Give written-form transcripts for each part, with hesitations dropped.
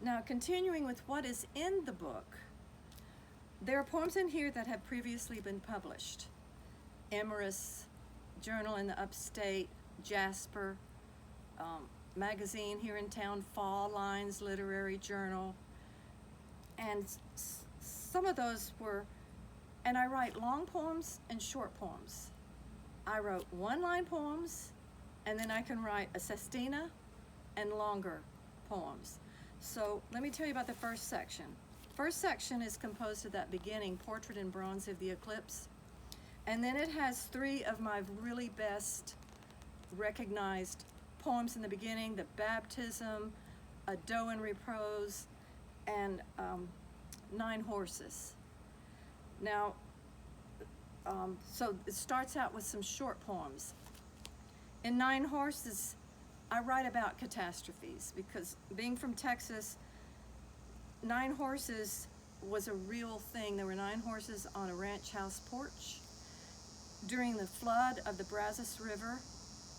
Now, continuing with what is in the book, there are poems in here that have previously been published. Emerus, Journal in the Upstate, Jasper, magazine here in town, Fall Lines Literary Journal, and some of those were, and I write long poems and short poems. I wrote one-line poems, and then I can write a sestina and longer poems. So let me tell you about the first section. First section is composed of that beginning, Portrait in Bronze of the Eclipse, and then it has three of my really best recognized poems in the beginning, The Baptism, A Doe in Repose, and 9 Horses. Now, so it starts out with some short poems. In 9 Horses, I write about catastrophes because being from Texas, 9 horses was a real thing. There were 9 horses on a ranch house porch. During the flood of the Brazos River,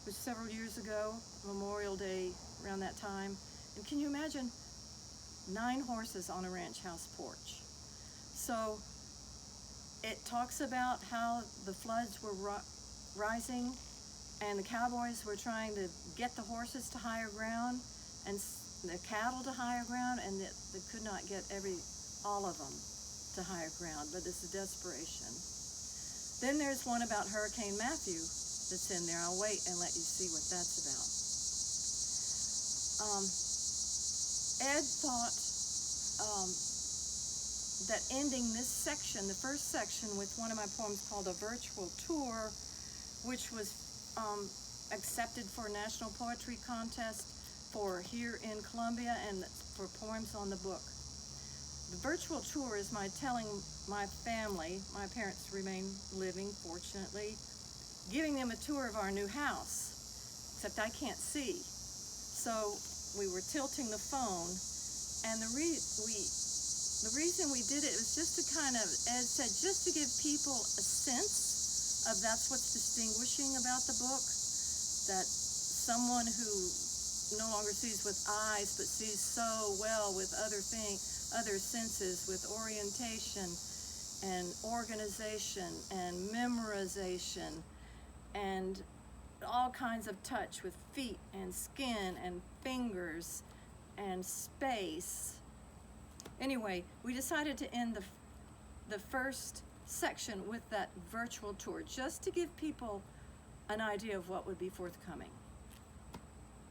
which was several years ago, Memorial Day, around that time. And can you imagine 9 horses on a ranch house porch? So it talks about how the floods were rising and the cowboys were trying to get the horses to higher ground and the cattle to higher ground, and they could not get all of them to higher ground, but it's a desperation. Then there's one about Hurricane Matthew that's in there. I'll wait and let you see what that's about. Ed thought that ending this section, the first section, with one of my poems called A Virtual Tour, which was accepted for a National Poetry Contest for here in Columbia and for poems on the book. The virtual tour is my telling my family, my parents remain living, fortunately, giving them a tour of our new house, except I can't see. So we were tilting the phone, and the reason we did it was just to kind of, Ed said, just to give people a sense of that's what's distinguishing about the book, that someone who no longer sees with eyes but sees so well with other senses, with orientation and organization and memorization and all kinds of touch with feet and skin and fingers and space. Anyway, we decided to end the first section with that virtual tour, just to give people an idea of what would be forthcoming.